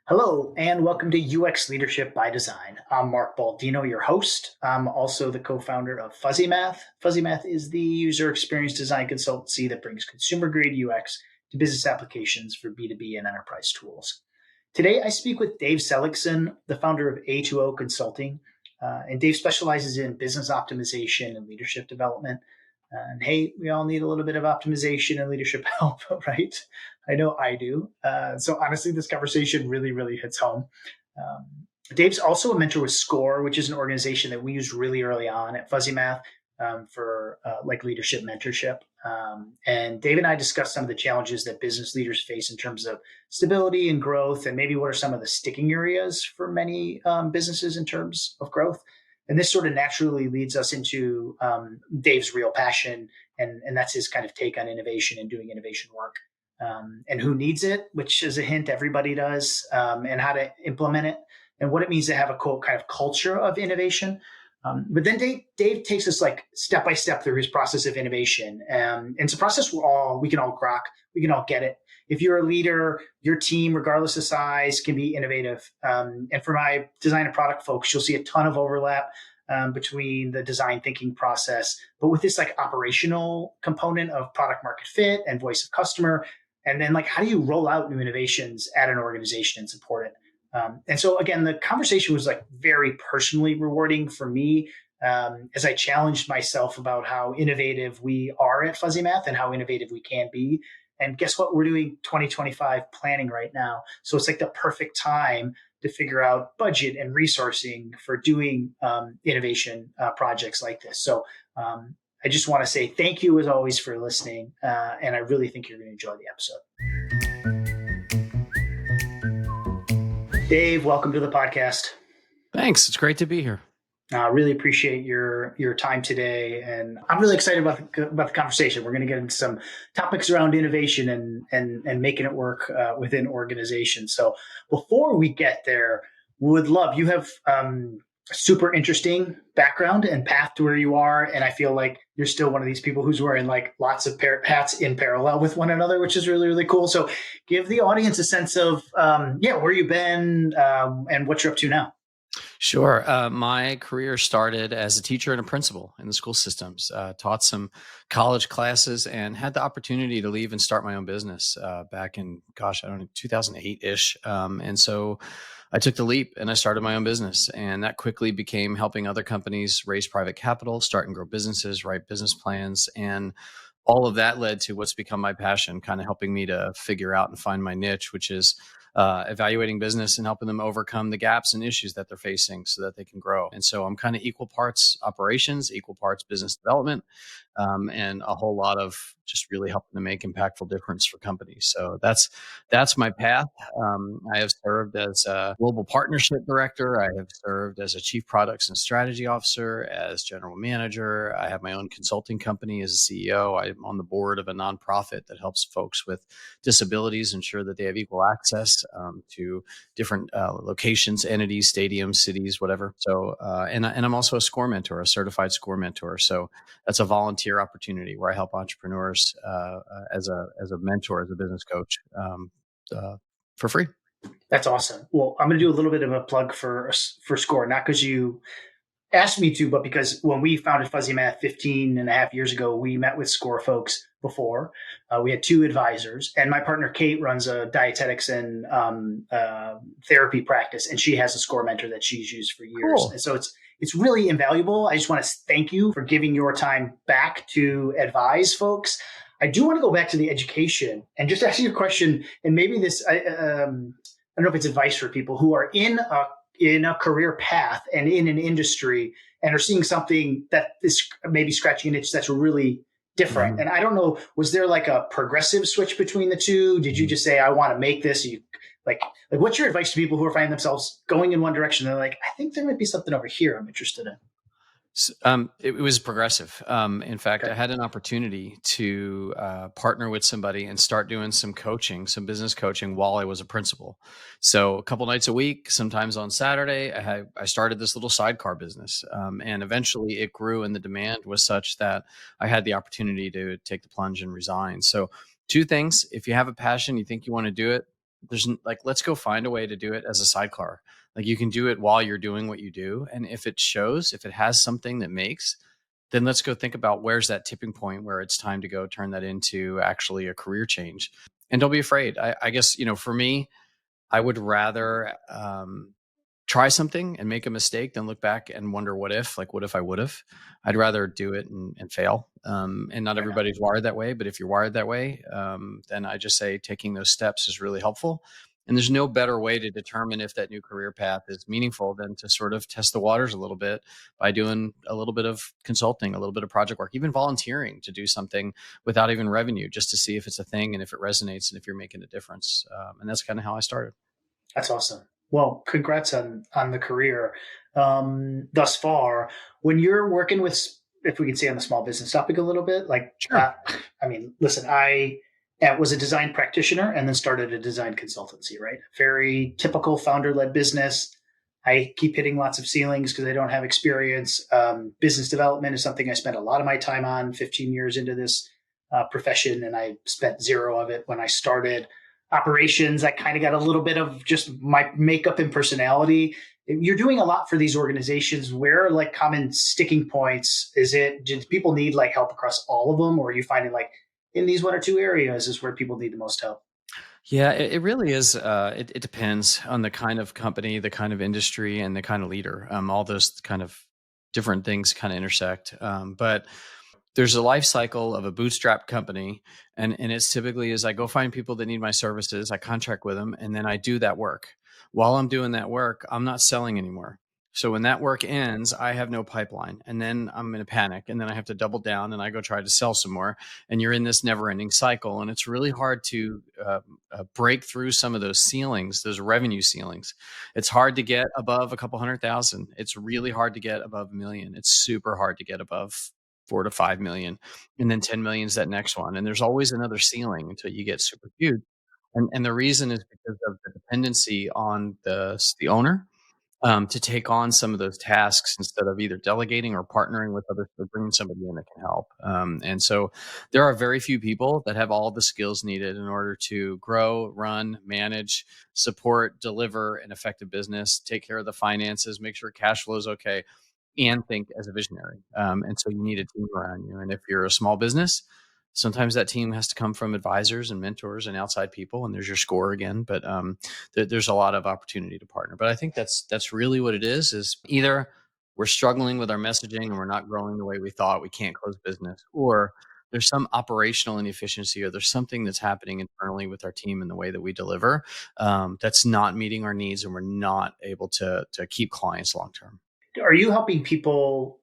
Hello, and welcome to UX Leadership by Design. I'm Mark Baldino, your host. I'm also the co-founder of Fuzzy Math. Fuzzy Math is the user experience design consultancy that brings consumer-grade UX to business applications for B2B and enterprise tools. Today, I speak with Dave Seligson, the founder of A2O Consulting. And Dave specializes in business optimization and leadership development. And hey, we all need a little bit of optimization and leadership help, right? I know I do. So honestly, this conversation really hits home. Um, Dave's also a mentor with SCORE, which is an organization that we used really early on at Fuzzy Math for like leadership mentorship. And Dave and I discussed some of the challenges that business leaders face in terms of stability and growth, and maybe what are some of the sticking areas for many businesses in terms of growth. And this sort of naturally leads us into Dave's real passion, and that's his kind of take on innovation and doing innovation work. And who needs it, which is a hint everybody does, and how to implement it, and what it means to have a quote kind of culture of innovation. But then Dave takes us like step by step through his process of innovation, and it's a process we can all grok, we can all get it. If you're a leader, your team, regardless of size, can be innovative. And for my design and product folks, you'll see a ton of overlap between the design thinking process, but with this like operational component of product market fit and voice of customer. And then like, how do you roll out new innovations at an organization and support it? And so again, the conversation was like very personally rewarding for me as I challenged myself about how innovative we are at Fuzzy Math and how innovative we can be. And guess what? We're doing 2025 planning right now. So it's like the perfect time to figure out budget and resourcing for doing innovation projects like this. So I just want to say thank you as always for listening. And I really think you're going to enjoy the episode. Dave, welcome to the podcast. Thanks. It's great to be here. I really appreciate your time today, and I'm really excited about the conversation. We're going to get into some topics around innovation and making it work within organizations. So before we get there, you have a super interesting background and path to where you are, and I feel like you're still one of these people who's wearing like lots of hats in parallel with one another, which is really cool. So give the audience a sense of where you've been and what you're up to now. Sure. My career started as a teacher and a principal in the school systems, taught some college classes and had the opportunity to leave and start my own business back in, 2008-ish. And so I took the leap and I started my own business, and that quickly became helping other companies raise private capital, start and grow businesses, write business plans. And all of that led to what's become my passion, kind of helping me to figure out and find my niche, which is evaluating business and helping them overcome the gaps and issues that they're facing so that they can grow. And so I'm kind of equal parts operations, equal parts business development, and a whole lot of just really helping to make impactful difference for companies. So that's my path. I have served as a global partnership director. I have served as a chief products and strategy officer, as general manager. I have my own consulting company as a CEO. I'm on the board of a nonprofit that helps folks with disabilities ensure that they have equal access to different locations, entities, stadiums, cities, whatever. So, and I'm also a SCORE mentor, a certified SCORE mentor. So that's a volunteer opportunity where I help entrepreneurs as a mentor, as a business coach, for free. That's awesome. Well, I'm going to do a little bit of a plug for SCORE, not because you asked me to, but because when we founded Fuzzy Math 15 and a half years ago, we met with SCORE folks before. We had two advisors, and my partner Kate runs a dietetics and therapy practice, and she has a SCORE mentor that she's used for years. Cool. And so it's really invaluable. I just want to thank you for giving your time back to advise folks. I do want to go back to the education and just ask you a question, and maybe this, I don't know if it's advice for people who are in a career path and in an industry and are seeing something that is maybe scratching an itch that's really different. Mm-hmm. And I don't know, was there like a progressive switch between the two? Did you just say, I want to make this? You like what's your advice to people who are finding themselves going in one direction? They're like, I think there might be something over here I'm interested in. It was progressive. In fact, okay. I had an opportunity to partner with somebody and start doing some coaching, some business coaching while I was a principal. So a couple nights a week, sometimes on Saturday, I started this little sidecar business. And eventually it grew, and the demand was such that I had the opportunity to take the plunge and resign. So two things: if you have a passion, you think you want to do it, Like, let's go find a way to do it as a sidecar. Like, you can do it while you're doing what you do. And if it shows, if it has something that makes, then let's go think about where's that tipping point where it's time to go turn that into actually a career change. And don't be afraid. I guess, for me, I would rather try something and make a mistake than look back and wonder what if I would have. I'd rather do it and fail. And not Right on. everybody's wired that way, but if you're wired that way, then I just say taking those steps is really helpful. And there's no better way to determine if that new career path is meaningful than to sort of test the waters a little bit by doing a little bit of consulting, a little bit of project work, even volunteering to do something without even revenue, just to see if it's a thing and if it resonates and if you're making a difference. And that's kind of how I started. That's awesome. Well, congrats on the career thus far. When you're working with, if we can say on the small business topic a little bit, like, Sure. I mean, listen, I was a design practitioner and then started a design consultancy, right? Very typical founder led business. I keep hitting lots of ceilings because I don't have experience. Business development is something I spent a lot of my time on 15 years into this profession, and I spent zero of it when I started. Operations, I kind of got a little bit of just my makeup and personality. You're doing a lot for these organizations. Where are like common sticking points? Do people need like help across all of them, or are you finding like in these one or two areas is where people need the most help? Yeah, it really is. It depends on the kind of company, the kind of industry, and the kind of leader. All those kind of different things kind of intersect. But there's a life cycle of a bootstrap company, and it's typically is I go find people that need my services, I contract with them, and then I do that work. While I'm doing that work, I'm not selling anymore. So when that work ends, I have no pipeline, and then I'm in a panic, and then I have to double down, and I go try to sell some more, and you're in this never-ending cycle, and it's really hard to break through some of those ceilings, those revenue ceilings. It's hard to get above a couple 100,000. It's really hard to get above a million. It's super hard to get above 4 to 5 million, and then 10 million is that next one. And there's always another ceiling until you get super huge. And the reason is because of the dependency on the owner to take on some of those tasks instead of either delegating or partnering with others or bringing somebody in that can help. And so there are very few people that have all the skills needed in order to grow, run, manage, support, deliver an effective business, take care of the finances, make sure cash flow is okay, and think as a visionary. And so you need a team around you. And if you're a small business, sometimes that team has to come from advisors and mentors and outside people. And there's your score again. But there's a lot of opportunity to partner. But I think that's really what it is either we're struggling with our messaging and we're not growing the way we thought, we can't close business, or there's some operational inefficiency, or there's something that's happening internally with our team and the way that we deliver that's not meeting our needs, and we're not able to keep clients long term. Are you helping people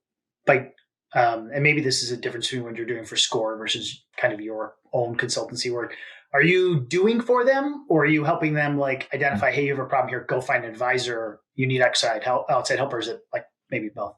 like, and maybe this is a difference between what you're doing for Score versus kind of your own consultancy work. Are you doing for them, or are you helping them like identify, hey, you have a problem here, go find an advisor, you need outside help, or is it like maybe both?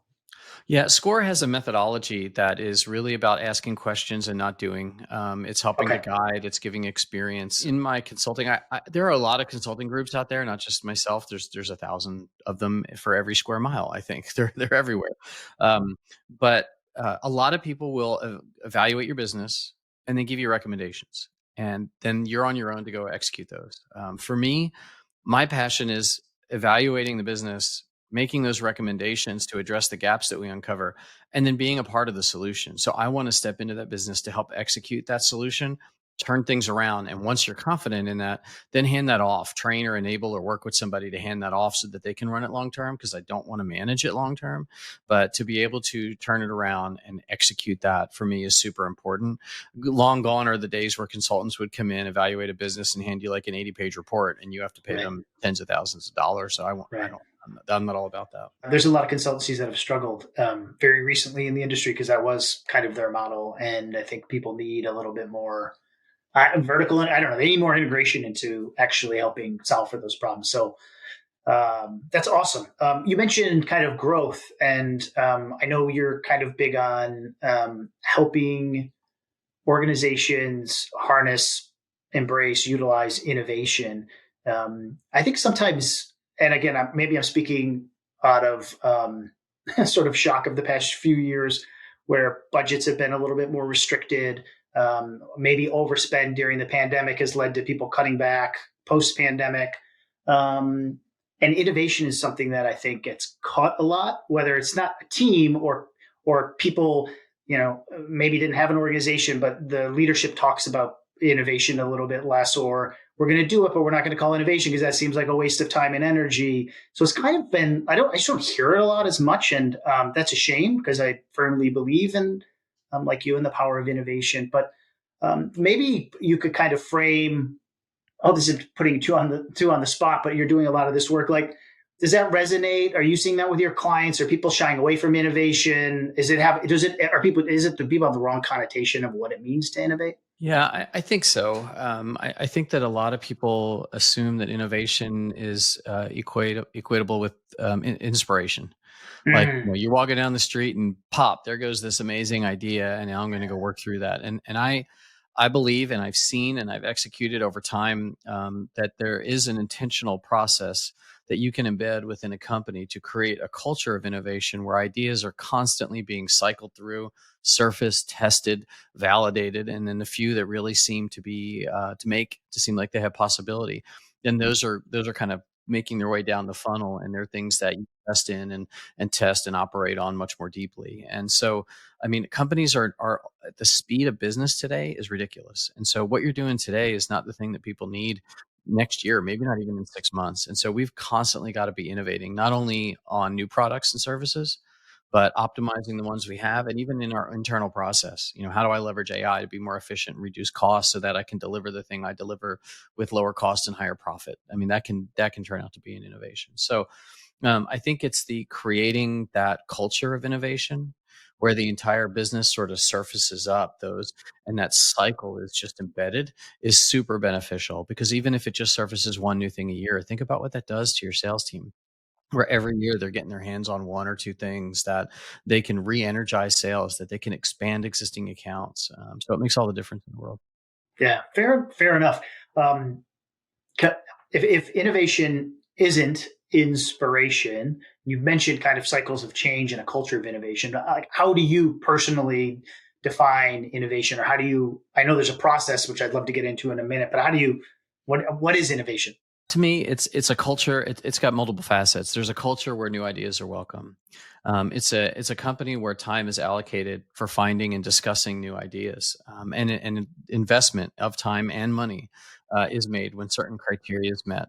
Yeah, SCORE has a methodology that is really about asking questions and not doing. It's helping to Okay. guide. It's giving experience. In my consulting, there are a lot of consulting groups out there, not just myself. There's 1,000 of them for every square mile. I think they're everywhere. But a lot of people will evaluate your business and then give you recommendations, and then you're on your own to go execute those. For me, my passion is evaluating the business, making those recommendations to address the gaps that we uncover, and then being a part of the solution. So I want to step into that business to help execute that solution, turn things around. And once you're confident in that, then hand that off, train or enable or work with somebody to hand that off so that they can run it long term, because I don't want to manage it long term. But to be able to turn it around and execute that for me is super important. Long gone are the days where consultants would come in, evaluate a business, and hand you like an 80-page report, and you have to pay Right. them tens of thousands of dollars. So I Right. don't, I'm not all about that. There's a lot of consultancies that have struggled very recently in the industry because that was kind of their model, and I think people need a little bit more vertical. I don't know. They need more integration into actually helping solve for those problems. So that's awesome. You mentioned kind of growth, and I know you're kind of big on helping organizations harness, embrace, utilize innovation. I think sometimes, and again, maybe I'm speaking out of sort of shock of the past few years, where budgets have been a little bit more restricted. Maybe overspend during the pandemic has led to people cutting back post pandemic. Um, and innovation is something that I think gets caught a lot, whether it's not a team or people, maybe didn't have an organization, but the leadership talks about innovation a little bit less, or we're going to do it, but we're not going to call innovation because that seems like a waste of time and energy. So it's kind of been, I just don't hear it a lot as much. And that's a shame because I firmly believe in, like you, in the power of innovation. But maybe you could kind of frame, oh, this is putting two on the spot, but you're doing a lot of this work. Like, does that resonate? Are you seeing that with your clients? Are people shying away from innovation? Is it have, does it, are people, is it, do people have the wrong connotation of what it means to innovate? Yeah, I think so. I think that a lot of people assume that innovation is equatable with inspiration. Like, Mm. you're walking down the street and pop, there goes this amazing idea, and now I'm going to go work through that. And I believe, and I've seen, and I've executed over time, that there is an intentional process that you can embed within a company to create a culture of innovation where ideas are constantly being cycled through, surfaced, tested, validated, and then the few that really seem to be to seem like they have possibility. Then those are kind of making their way down the funnel, and they're things that you invest in and test and operate on much more deeply. And so, I mean, companies are the speed of business today is ridiculous. And so what you're doing today is not the thing that people need next year, maybe not even in 6 months. And so we've constantly got to be innovating, not only on new products and services, but optimizing the ones we have, and even in our internal process. How do I leverage AI to be more efficient and reduce costs so that I can deliver the thing I deliver with lower cost and higher profit? I mean, that can turn out to be an innovation. So I think it's the creating that culture of innovation where the entire business sort of surfaces up those, and that cycle is just embedded, is super beneficial. Because even if it just surfaces one new thing a year, think about what that does to your sales team, where every year they're getting their hands on one or two things that they can re-energize sales, that they can expand existing accounts. So it makes all the difference in the world. Yeah, fair enough. Um, if innovation isn't inspiration, you've mentioned kind of cycles of change and a culture of innovation. Like, how do you personally define innovation, or how do you? I know there's a process which I'd love to get into in a minute, but how do you? What is innovation? To me, it's a culture. It's got multiple facets. There's a culture where new ideas are welcome. It's a company where time is allocated for finding and discussing new ideas, and investment of time and money is made when certain criteria is met,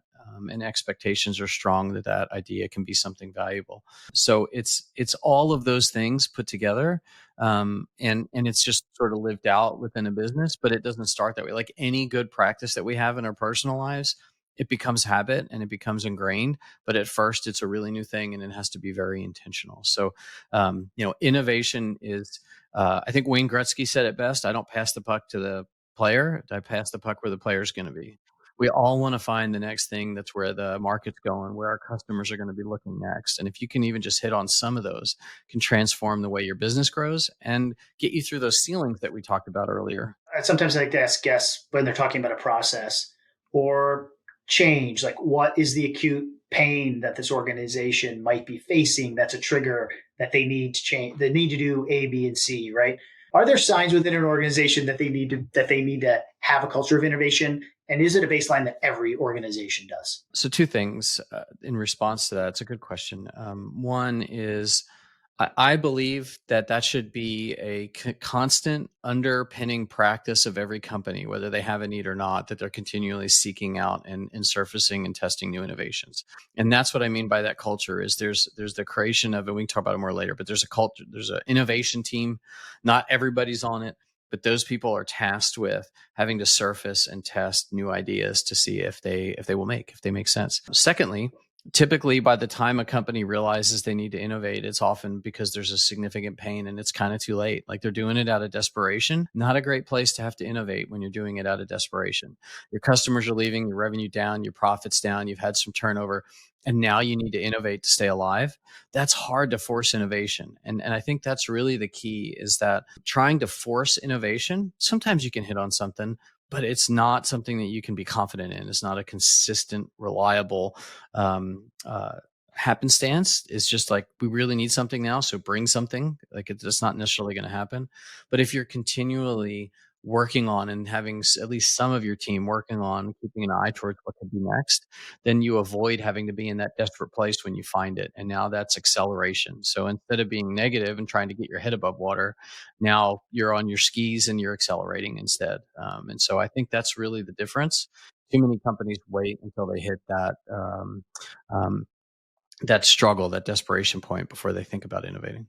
and expectations are strong that that idea can be something valuable. So it's all of those things put together, and it's just sort of lived out within a business. But it doesn't start that way. Like any good practice that we have in our personal lives, it becomes habit and it becomes ingrained. But at first, it's a really new thing, and it has to be very intentional. So, innovation is. I think Wayne Gretzky said it best. I don't pass the puck to the player. I pass the puck where the player's going to be. We all want to find the next thing that's where the market's going, where our customers are going to be looking next. And if you can even just hit on some of those, can transform the way your business grows and get you through those ceilings that we talked about earlier. Sometimes I like to ask guests when they're talking about a process or change, like, what is the acute pain that this organization might be facing that's a trigger that they need to change, they need to do A, B, and C, right? Are there signs within an organization that they need to have a culture of innovation? And is it a baseline that every organization does? So, two things in response to that. It's a good question. One is, I believe that that should be a constant underpinning practice of every company, whether they have a need or not, that they're continually seeking out and surfacing and testing new innovations. And that's what I mean by that culture. Is there's the creation of, and we can talk about it more later, but there's a culture, there's an innovation team. Not everybody's on it, but those people are tasked with having to surface and test new ideas to see if they make sense. Secondly, typically by the time a company realizes they need to innovate, it's often because there's a significant pain and it's kind of too late. Like they're doing it out of desperation. Not a great place to have to innovate when you're doing it out of desperation. Your customers are leaving, your revenue down, your profits down, you've had some turnover, and now you need to innovate to stay alive. That's hard to force innovation. And I think that's really the key, is that trying to force innovation, sometimes you can hit on something, but it's not something that you can be confident in. It's not a consistent, reliable happenstance. It's just like, we really need something now, so bring something. Like it's not necessarily going to happen. But if you're continually working on and having at least some of your team working on keeping an eye towards what could be next, then you avoid having to be in that desperate place when you find it. And now that's acceleration. So instead of being negative and trying to get your head above water, now you're on your skis and you're accelerating instead. And so I think that's really the difference. Too many companies wait until they hit um, that struggle, that desperation point before they think about innovating.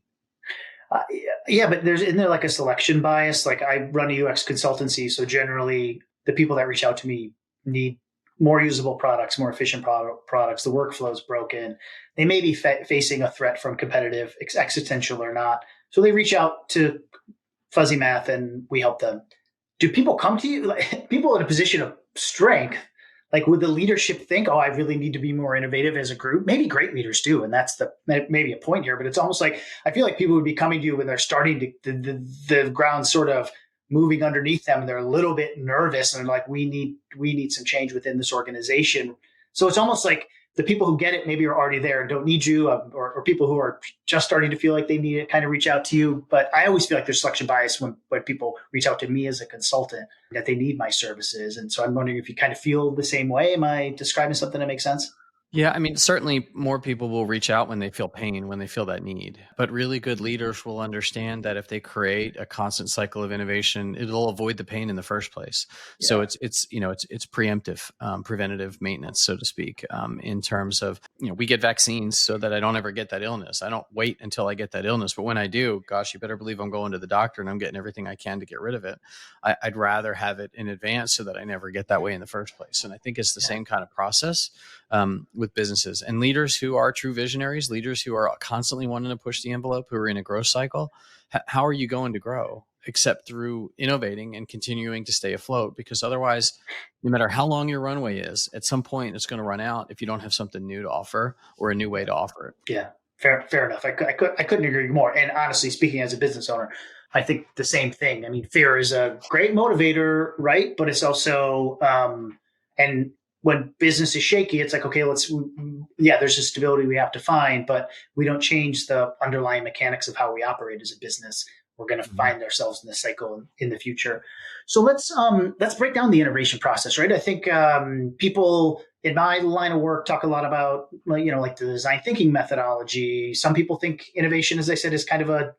Uh, yeah, but isn't there like a selection bias? Like I run a UX consultancy, so generally the people that reach out to me need more usable products, more efficient products. The workflow is broken. They may be facing a threat from competitive, existential or not. So they reach out to Fuzzy Math and we help them. Do people come to you, like, people in a position of strength? Like, would the leadership think, "Oh, I really need to be more innovative as a group"? Maybe great leaders do, and that's maybe a point here. But it's almost like I feel like people would be coming to you when they're starting to the ground sort of moving underneath them, and they're a little bit nervous, and they're like, "We need some change within this organization." So it's almost like the people who get it maybe are already there and don't need you, or people who are just starting to feel like they need it kind of reach out to you. But I always feel like there's selection bias when people reach out to me as a consultant that they need my services. And so I'm wondering if you kind of feel the same way. Am I describing something that makes sense? Yeah, I mean, certainly more people will reach out when they feel pain, when they feel that need. But really good leaders will understand that if they create a constant cycle of innovation, it'll avoid the pain in the first place. So Yeah. it's preemptive, preventative maintenance, so to speak. In terms of, we get vaccines so that I don't ever get that illness. I don't wait until I get that illness, but when I do, gosh, you better believe I'm going to the doctor and I'm getting everything I can to get rid of it. I'd rather have it in advance so that I never get that way in the first place. And I think it's the Yeah. same kind of process with businesses and leaders who are true visionaries, leaders who are constantly wanting to push the envelope, who are in a growth cycle. How are you going to grow except through innovating and continuing to stay afloat? Because otherwise, no matter how long your runway is, at some point it's going to run out if you don't have something new to offer or a new way Yeah. to offer it. Yeah. Fair enough. I couldn't agree more. And honestly, speaking as a business owner, I think the same thing. I mean, fear is a great motivator, right? But it's also, and when business is shaky, it's like, okay, yeah, there's a stability we have to find, but we don't change the underlying mechanics of how we operate as a business. We're going to Mhm. find ourselves in this cycle in the future. So let's break down the innovation process, right? I think people in my line of work talk a lot about, like the design thinking methodology. Some people think innovation, as I said, is kind of a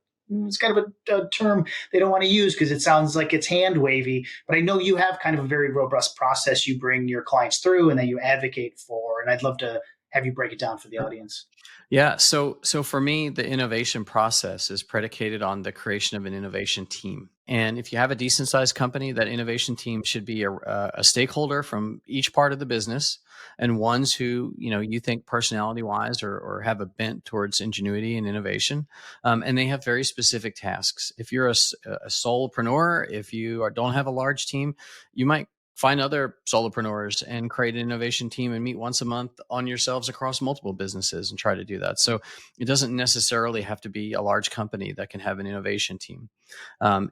term they don't want to use because it sounds like it's hand wavy. But I know you have kind of a very robust process you bring your clients through and that you advocate for. And I'd love to have you break it down for the audience. Yeah. So for me, the innovation process is predicated on the creation of an innovation team. And if you have a decent sized company, that innovation team should be a stakeholder from each part of the business and ones who, you think personality wise or have a bent towards ingenuity and innovation. And they have very specific tasks. If you're a solopreneur, if you don't have a large team, you might find other solopreneurs and create an innovation team and meet once a month on yourselves across multiple businesses and try to do that. So it doesn't necessarily have to be a large company that can have an innovation team.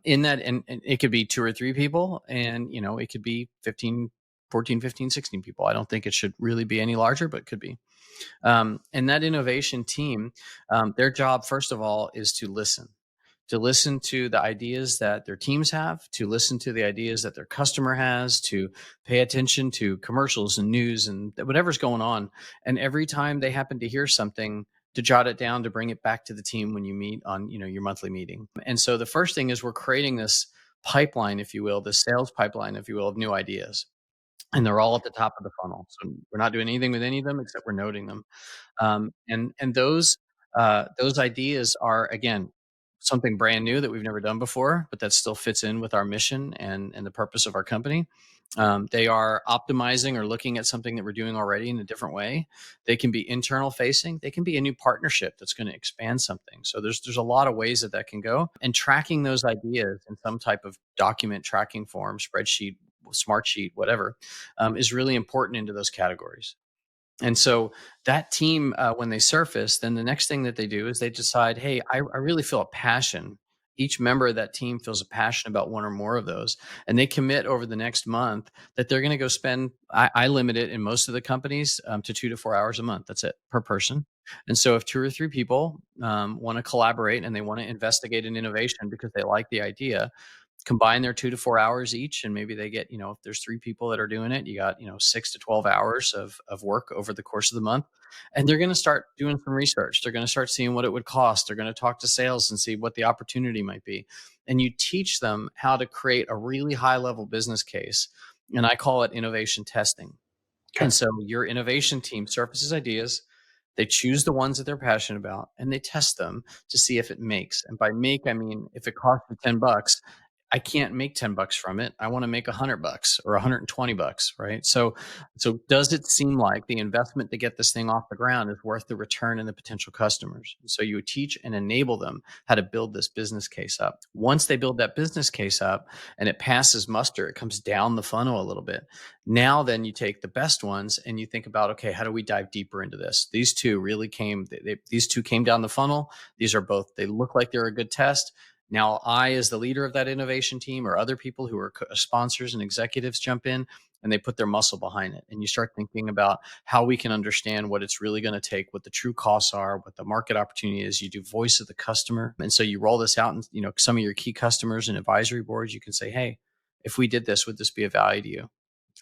In that, and it could be 2 or 3 people, and it could be 15, 14, 15, 16 people. I don't think it should really be any larger, but it could be. And that innovation team, their job, first of all, is to listen to the ideas that their teams have, to listen to the ideas that their customer has, to pay attention to commercials and news and whatever's going on. And every time they happen to hear something, to jot it down, to bring it back to the team when you meet on, your monthly meeting. And so the first thing is we're creating this pipeline, if you will, this sales pipeline, if you will, of new ideas. And they're all at the top of the funnel. So we're not doing anything with any of them except we're noting them. And those ideas are, again, something brand new that we've never done before, but that still fits in with our mission and the purpose of our company. They are optimizing or looking at something that we're doing already in a different way. They can be internal facing. They can be a new partnership that's going to expand something. So there's a lot of ways that can go. And tracking those ideas in some type of document tracking form, spreadsheet, smart sheet, whatever, is really important into those categories. And so that team, when they surface, then the next thing that they do is they decide, hey, I really feel a passion. Each member of that team feels a passion about one or more of those. And they commit over the next month that they're going to go spend, I limit it in most of the companies to 2 to 4 hours a month. That's it per person. And so if 2 or 3 people want to collaborate and they want to investigate an innovation because they like the idea, combine their 2 to 4 hours each, and maybe they get, if there's 3 people that are doing it, you got, 6 to 12 hours of work over the course of the month. And they're going to start doing some research. They're going to start seeing what it would cost. They're going to talk to sales and see what the opportunity might be. And you teach them how to create a really high level business case. And I call it innovation testing. Okay. And so your innovation team surfaces ideas. They choose the ones that they're passionate about and they test them to see if it makes. And by make, I mean, if it costs me $10, I can't make $10 from it. I want to make $100 or $120, right? So does it seem like the investment to get this thing off the ground is worth the return and the potential customers? And so you teach and enable them how to build this business case up. Once they build that business case up and it passes muster, it comes down the funnel a little bit. Now, then you take the best ones and you think about, okay, how do we dive deeper into this? These two really these two came down the funnel. These are both, they look like they're a good test. Now, I, as the leader of that innovation team, or other people who are sponsors and executives, jump in and they put their muscle behind it. And you start thinking about how we can understand what it's really going to take, what the true costs are, what the market opportunity is. You do voice of the customer. And so you roll this out, and some of your key customers and advisory boards, you can say, hey, if we did this, would this be of value to you?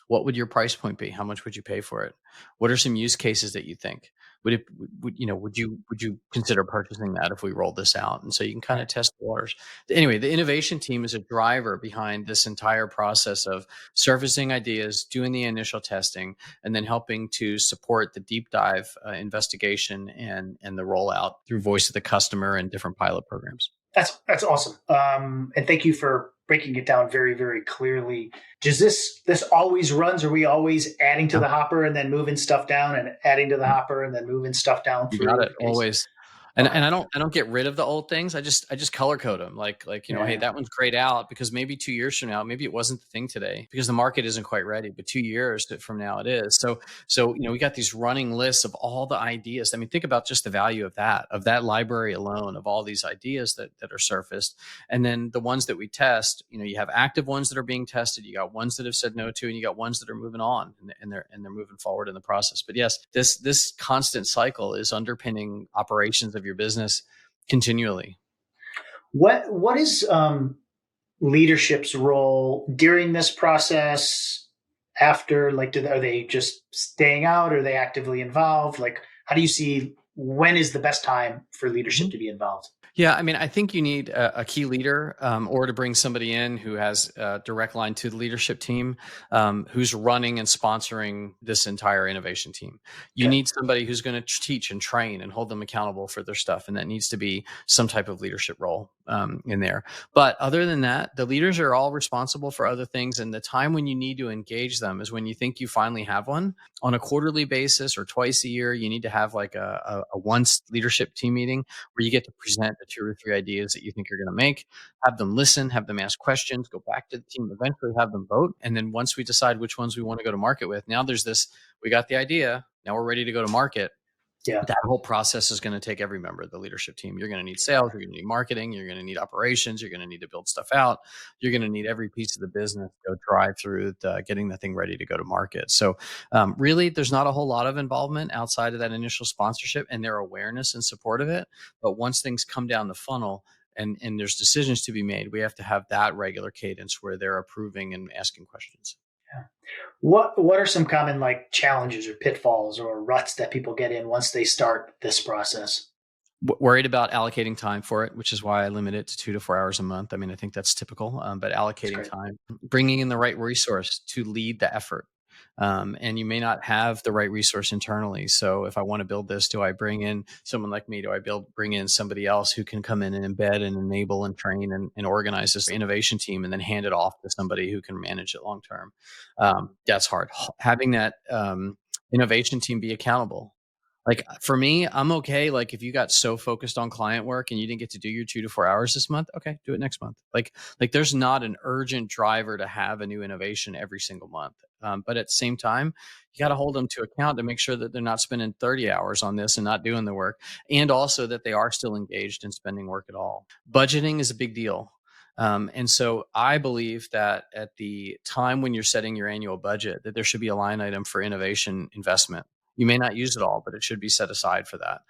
What would your price point be? How much would you pay for it? What are some use cases that you think? Would you consider purchasing that if we rolled this out? And so you can kind of test the waters. Anyway, the innovation team is a driver behind this entire process of surfacing ideas, doing the initial testing, and then helping to support the deep dive investigation and the rollout through voice of the customer and different pilot programs. That's awesome. And thank you for breaking it down very, very clearly. Does this always runs? Are we always adding to the hopper and then moving stuff down, and adding to the hopper and then moving stuff down You through? got it always. And Okay. and I don't get rid of the old things. I just color code them. Hey, that one's grayed out because maybe 2 years from now, maybe it wasn't the thing today because the market isn't quite ready, but 2 years from now it is. So we got these running lists of all the ideas. I mean, think about just the value of that library alone, of all these ideas that are surfaced. And then the ones that we test, you have active ones that are being tested, you got ones that have said no to, and you got ones that are moving on and they're moving forward in the process. But yes, this constant cycle is underpinning operations of your business continually. What is leadership's role during this process? After, like, are they just staying out? Are they actively involved? Like, how do you see when is the best time for leadership to be involved? Yeah, I mean, I think you need a key leader, or to bring somebody in who has a direct line to the leadership team, who's running and sponsoring this entire innovation team. You Okay. need somebody who's going to teach and train and hold them accountable for their stuff. And that needs to be some type of leadership role in there. But other than that, the leaders are all responsible for other things. And the time when you need to engage them is when you think you finally have one. On a quarterly basis or twice a year, you need to have like a once leadership team meeting where you get to present the 2 or 3 ideas that you think you're going to make, have them listen, have them ask questions, go back to the team, eventually have them vote. And then once we decide which ones we want to go to market with, now there's this, we got the idea, now we're ready to go to market. Yeah. That whole process is going to take every member of the leadership team. You're going to need sales, you're going to need marketing, you're going to need operations, you're going to need to build stuff out. You're going to need every piece of the business to go drive through getting the thing ready to go to market. So really, there's not a whole lot of involvement outside of that initial sponsorship and their awareness and support of it. But once things come down the funnel, and there's decisions to be made, we have to have that regular cadence where they're approving and asking questions. Yeah. What are some common, like, challenges or pitfalls or ruts that people get in once they start this process? Worried about allocating time for it, which is why I limit it to 2 to 4 hours a month. I mean, I think that's typical, but allocating time, bringing in the right resource to lead the effort. And you may not have the right resource internally. So if I want to build this, do I bring in someone like me? Do I bring in somebody else who can come in and embed and enable and train and organize this innovation team and then hand it off to somebody who can manage it long term? That's hard. Having that innovation team be accountable. Like for me, I'm okay. Like if you got so focused on client work and you didn't get to do your 2 to 4 hours this month, okay, do it next month. Like there's not an urgent driver to have a new innovation every single month. But at the same time, you got to hold them to account to make sure that they're not spending 30 hours on this and not doing the work. And also that they are still engaged in spending work at all. Budgeting is a big deal. And so I believe that at the time when you're setting your annual budget, that there should be a line item for innovation investment. You may not use it all, but it should be set aside for that.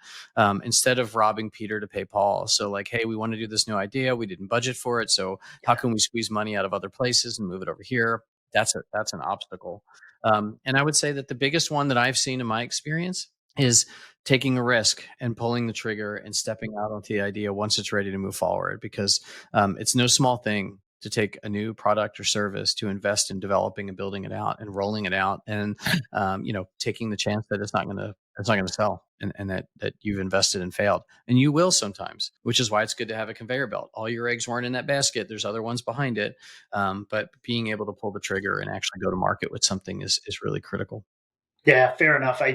Instead of robbing Peter to pay Paul. So like, hey, we want to do this new idea. We didn't budget for it. So how can we squeeze money out of other places and move it over here? That's an obstacle. And I would say that the biggest one that I've seen in my experience is taking a risk and pulling the trigger and stepping out onto the idea once it's ready to move forward, because it's no small thing to take a new product or service, to invest in developing and building it out and rolling it out, and taking the chance that it's not going to sell, and that you've invested and failed, and you will sometimes, which is why it's good to have a conveyor belt. All your eggs weren't in that basket. There's other ones behind it, but being able to pull the trigger and actually go to market with something is really critical. Yeah, fair enough. I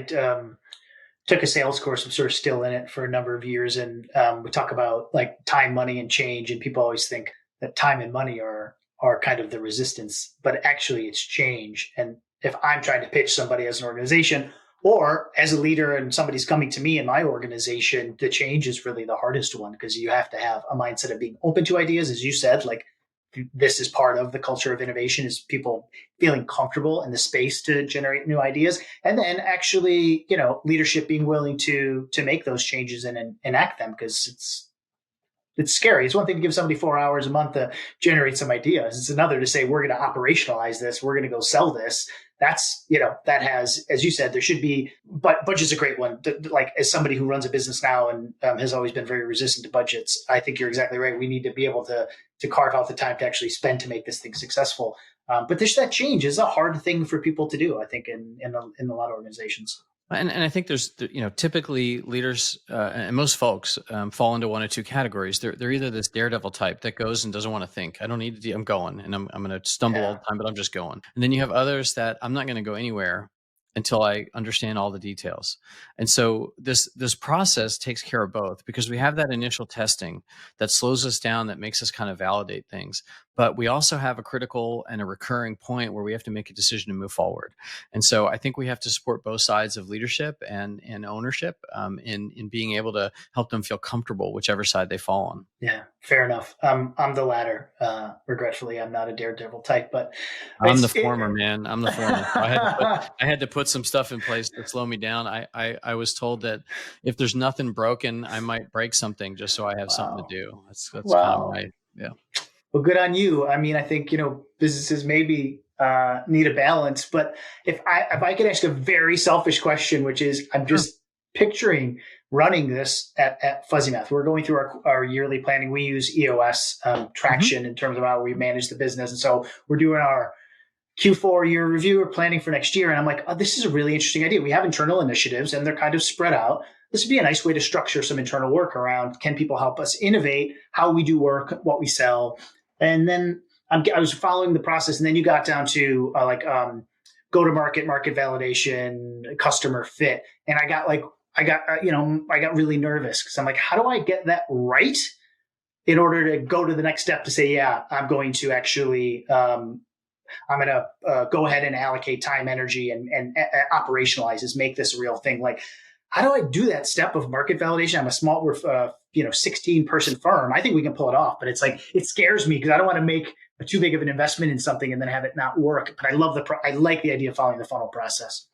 took a sales course. I'm sort of still in it for a number of years, and we talk about like time, money, and change. And people always think that time and money are kind of the resistance, but actually it's change. And if I'm trying to pitch somebody as an organization or as a leader, and somebody's coming to me in my organization, the change is really the hardest one, because you have to have a mindset of being open to ideas, as you said. Like, this is part of the culture of innovation, is people feeling comfortable in the space to generate new ideas, and then actually, leadership being willing to make those changes and enact them, because it's scary. It's one thing to give somebody 4 hours a month to generate some ideas. It's another to say, we're going to operationalize this, we're going to go sell this. That's, that has, as you said, there should be, but budget's a great one. Like, as somebody who runs a business now and has always been very resistant to budgets, I think you're exactly right. We need to be able to carve out the time to actually spend to make this thing successful. But that change is a hard thing for people to do, I think, in a lot of organizations. And I think there's, typically leaders and most folks fall into one or two categories. They're either this daredevil type that goes and doesn't want to think. I don't need to. I'm going, and I'm going to stumble all the time, but I'm just going. And then you have others that I'm not going to go anywhere until I understand all the details. And so this process takes care of both, because we have that initial testing that slows us down, that makes us kind of validate things. But we also have a critical and a recurring point where we have to make a decision to move forward. And so I think we have to support both sides of leadership and ownership in being able to help them feel comfortable, whichever side they fall on. Yeah, fair enough. I'm the latter. Regretfully, I'm not a daredevil type, but I'm the former, man. I'm the former. I had to put some stuff in place to slow me down. I was told that if there's nothing broken, I might break something just so I have something to do. That's kind of my, yeah. Well, good on you. I mean, I think, businesses maybe need a balance, but if I could ask a very selfish question, which is, I'm just picturing running this at Fuzzy Math. We're going through our yearly planning. We use EOS traction in terms of how we manage the business. And so we're doing our Q4 year review. We're planning for next year. And I'm like, oh, this is a really interesting idea. We have internal initiatives and they're kind of spread out. This would be a nice way to structure some internal work around, can people help us innovate how we do work, what we sell? And then I was following the process, and then you got down to go to market validation, customer fit. And I got really nervous, because I'm like, how do I get that right in order to go to the next step to say, yeah, I'm going to actually, I'm going to go ahead and allocate time, energy, and operationalize this, make this a real thing. Like, how do I do that step of market validation? I'm a small, 16 person firm. I think we can pull it off, but it's like, it scares me because I don't want to make too big of an investment in something and then have it not work. But I like the idea of following the funnel process.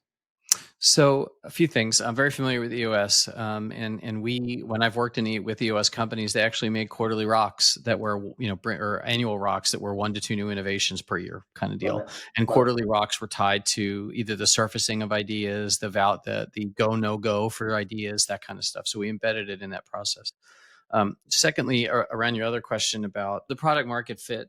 So a few things. I'm very familiar with EOS, and when I've worked with EOS companies, they actually make quarterly rocks that were, or annual rocks that were 1 to 2 new innovations per year kind of deal. And quarterly rocks were tied to either the surfacing of ideas, the go no go for ideas, that kind of stuff. So we embedded it in that process. Secondly, around your other question about the product market fit.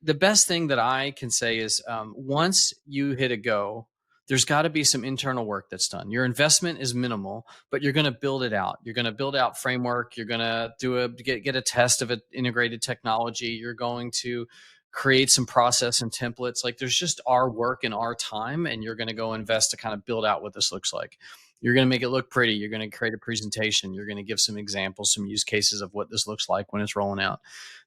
The best thing that I can say is once you hit a go, there's got to be some internal work that's done. Your investment is minimal, but you're going to build it out. You're going to build out framework. You're going to get a test of an integrated technology. You're going to create some process and templates. Like, there's just our work and our time, and you're going to go invest to kind of build out what this looks like. You're going to make it look pretty. You're going to create a presentation. You're going to give some examples, some use cases of what this looks like when it's rolling out.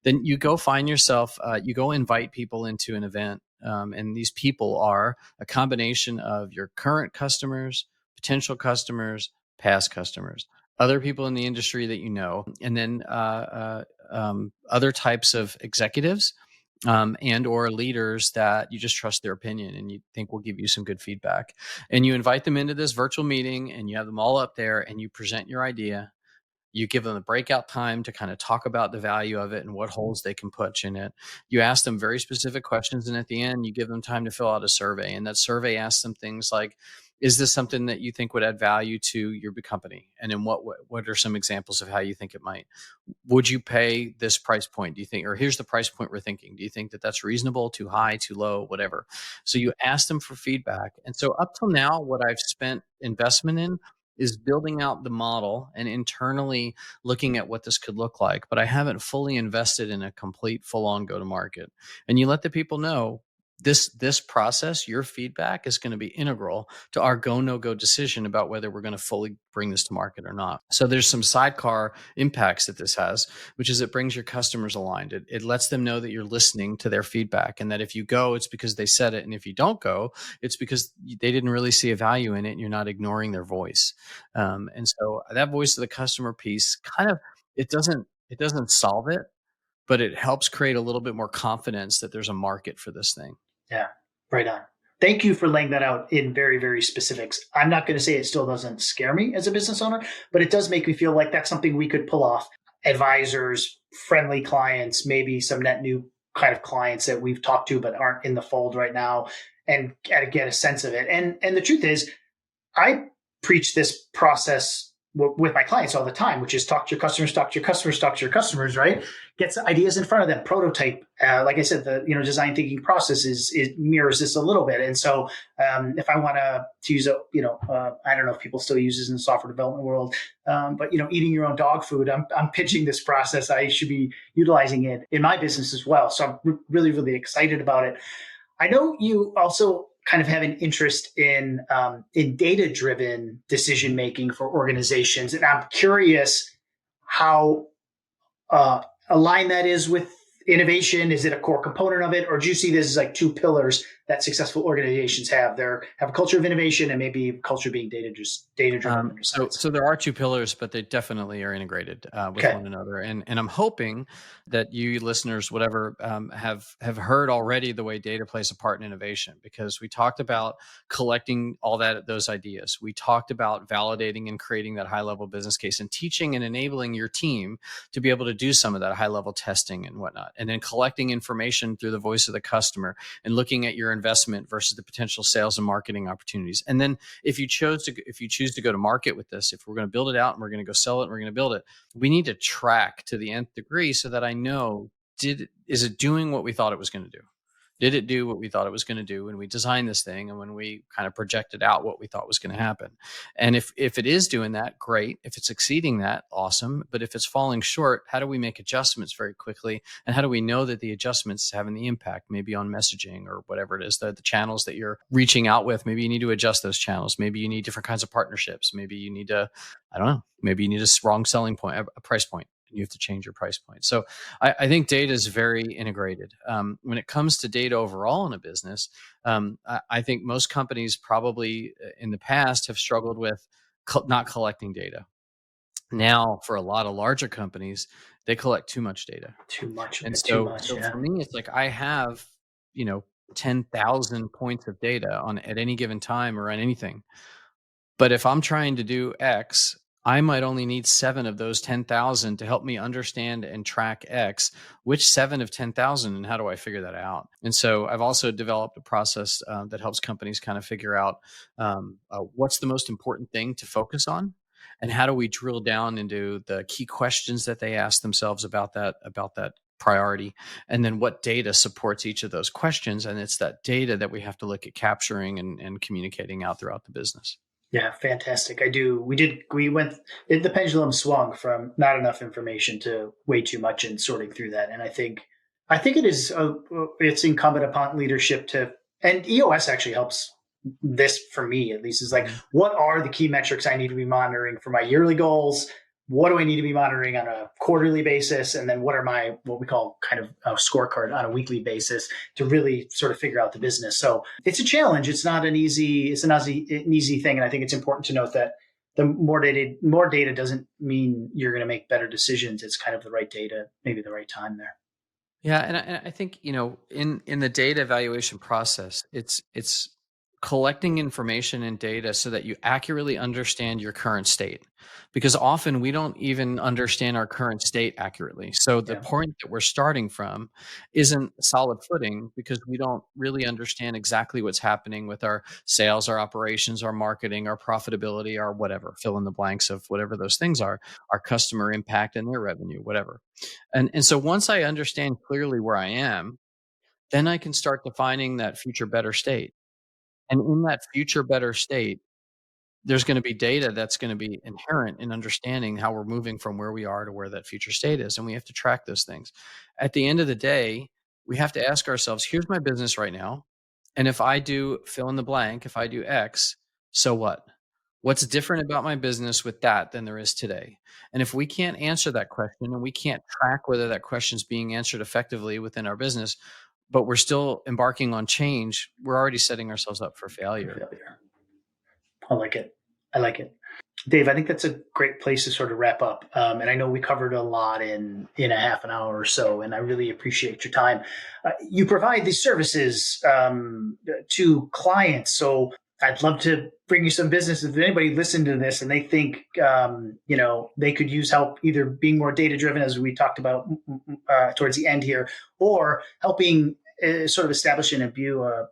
Then you go find yourself, you go invite people into an event. And these people are a combination of your current customers, potential customers, past customers, other people in the industry that you know, and then other types of executives and or leaders that you just trust their opinion and you think will give you some good feedback. And you invite them into this virtual meeting and you have them all up there and you present your idea. You give them a breakout time to kind of talk about the value of it and what holes they can put in it. You ask them very specific questions. And at the end, you give them time to fill out a survey. And that survey asks them things like, is this something that you think would add value to your company? And in what are some examples of how you think it might? Would you pay this price point? Do you think, or here's the price point we're thinking. Do you think that that's reasonable, too high, too low, whatever? So you ask them for feedback. And so up till now, what I've spent investment in is building out the model and internally looking at what this could look like. But I haven't fully invested in a complete full on go to market. And you let the people know this process, your feedback is going to be integral to our go no go decision about whether we're going to fully bring this to market or not. So there's some sidecar impacts that this has, which is it brings your customers aligned. It lets them know that you're listening to their feedback and that if you go, it's because they said it. And if you don't go, it's because they didn't really see a value in it and you're not ignoring their voice. And so that voice of the customer piece kind of, it doesn't solve it, but it helps create a little bit more confidence that there's a market for this thing. Yeah, right on. Thank you for laying that out in very, very specifics. I'm not going to say it still doesn't scare me as a business owner, but it does make me feel like that's something we could pull off. Advisors, friendly clients, maybe some net new kind of clients that we've talked to but aren't in the fold right now, and get a sense of it. And the truth is, I preach this process with my clients all the time, which is talk to your customers, talk to your customers, talk to your customers, right? Get some ideas in front of them, prototype. Like I said, the design thinking process it mirrors this a little bit. And so if I want to use I don't know if people still use this in the software development world, but eating your own dog food, I'm pitching this process. I should be utilizing it in my business as well. So I'm really, really excited about it. I know you also kind of have an interest in data-driven decision making for organizations, and I'm curious how aligned that is with innovation. Is it a core component of it, or do you see this as like two pillars that successful organizations have? They have a culture of innovation and maybe a culture being data-driven. So there are two pillars, but they definitely are integrated with one another. And I'm hoping that you listeners, whatever, have heard already the way data plays a part in innovation, because we talked about collecting all those ideas. We talked about validating and creating that high level business case and teaching and enabling your team to be able to do some of that high level testing and whatnot. And then collecting information through the voice of the customer and looking at your investment versus the potential sales and marketing opportunities. And then if you choose to go to market with this, if we're going to build it out and we're going to go sell it and we're going to build it, we need to track to the nth degree so that I know, is it doing what we thought it was going to do? Did it do what we thought it was going to do when we designed this thing and when we kind of projected out what we thought was going to happen? And if it is doing that, great. If it's exceeding that, awesome. But if it's falling short, how do we make adjustments very quickly? And how do we know that the adjustments having the impact maybe on messaging or whatever it is, the channels that you're reaching out with? Maybe you need to adjust those channels. Maybe you need different kinds of partnerships. Maybe you need to, I don't know, maybe you need a wrong selling point, a price point. You have to change your price point. So I think data is very integrated. When it comes to data overall in a business, I think most companies probably in the past have struggled with not collecting data. Now, for a lot of larger companies, they collect too much data. Too much. And too so, much. so Yeah. for me, it's like I have, 10,000 points of data at any given time or on anything. But if I'm trying to do X, I might only need 7 of those 10,000 to help me understand and track X. Which 7 of 10,000, and how do I figure that out? And so I've also developed a process that helps companies kind of figure out what's the most important thing to focus on, and how do we drill down into the key questions that they ask themselves about that priority, and then what data supports each of those questions. And it's that data that we have to look at capturing and communicating out throughout the business. Yeah, fantastic. The pendulum swung from not enough information to way too much and sorting through that. And I think it's incumbent upon leadership and EOS actually helps this for me, at least, is like, what are the key metrics I need to be monitoring for my yearly goals? What do I need to be monitoring on a quarterly basis? And then what are what we call kind of a scorecard on a weekly basis to really sort of figure out the business? So it's a challenge. It's not an easy thing. And I think it's important to note that the more data doesn't mean you're going to make better decisions. It's kind of the right data, maybe the right time there. Yeah, and I think, in the data evaluation process, it's collecting information and data so that you accurately understand your current state. Because often we don't even understand our current state accurately. So the Yeah, point that we're starting from isn't solid footing because we don't really understand exactly what's happening with our sales, our operations, our marketing, our profitability, our whatever, fill in the blanks of whatever those things are, our customer impact and their revenue, whatever. And so once I understand clearly where I am, then I can start defining that future better state. And in that future better state, there's going to be data that's going to be inherent in understanding how we're moving from where we are to where that future state is. And we have to track those things. At the end of the day, we have to ask ourselves, here's my business right now. And if I do fill in the blank, if I do X, so what? What's different about my business with that than there is today? And if we can't answer that question and we can't track whether that question is being answered effectively within our business, but we're still embarking on change, we're already setting ourselves up for for failure. failure. I like it. I like it. Dave, I think that's a great place to sort of wrap up. And I know we covered a lot in a half an hour or so, and I really appreciate your time. You provide these services to clients, so I'd love to bring you some business. If anybody listened to this and they think they could use help, either being more data driven, as we talked about towards the end here, or helping sort of establish and imbue a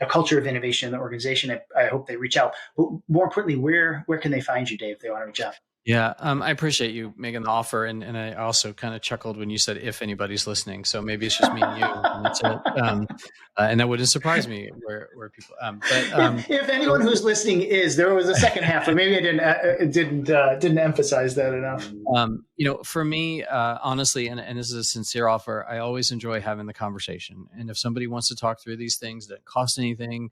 culture of innovation in the organization. I hope they reach out. But more importantly, where can they find you, Dave, if they want to reach out? Yeah, I appreciate you making the offer, and I also kind of chuckled when you said if anybody's listening. So maybe it's just me and you, and that's it. And that wouldn't surprise me where people. If anyone So who's listening is, there was a second half, but maybe I didn't emphasize that enough. for me, honestly, and this is a sincere offer, I always enjoy having the conversation. And if somebody wants to talk through these things that cost anything,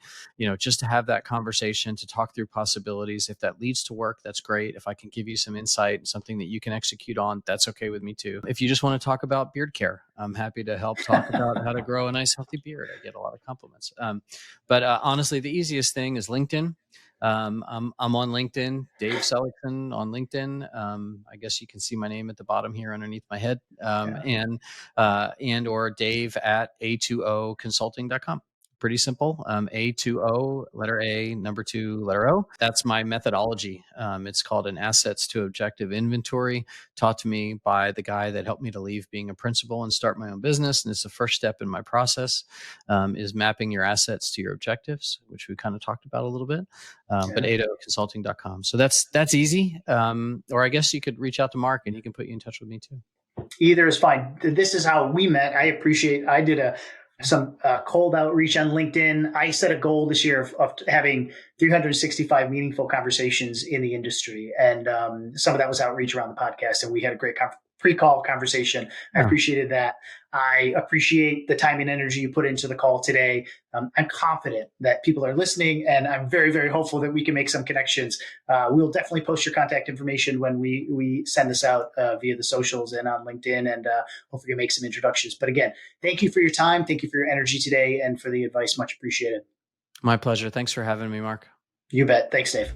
just to have that conversation, to talk through possibilities, if that leads to work, that's great. If I can give you some insight and something that you can execute on, that's okay with me too. If you just want to talk about beard care, I'm happy to help talk about how to grow a nice, healthy beard. I get a lot of compliments. But honestly, the easiest thing is LinkedIn. I'm on LinkedIn, Dave Seligson on LinkedIn. I guess you can see my name at the bottom here underneath my head, Yeah. and or Dave at a2oconsulting.com. Pretty simple. A2O, letter A, number 2, letter O. That's my methodology. It's called an assets to objective inventory, taught to me by the guy that helped me to leave being a principal and start my own business. And it's the first step in my process, is mapping your assets to your objectives, which we kind of talked about a little bit. But a2oconsulting.com. So that's easy. Or I guess you could reach out to Mark and he can put you in touch with me too. Either is fine. This is how we met. I did some cold outreach on LinkedIn. I set a goal this year of having 365 meaningful conversations in the industry. And some of that was outreach around the podcast. And we had a great pre-call conversation. I appreciated that. I appreciate the time and energy you put into the call today. I'm confident that people are listening, and I'm very, very hopeful that we can make some connections. We'll definitely post your contact information when we send this out via the socials and on LinkedIn, and hopefully make some introductions. But again, thank you for your time. Thank you for your energy today and for the advice. Much appreciated. My pleasure. Thanks for having me, Mark. You bet. Thanks, Dave.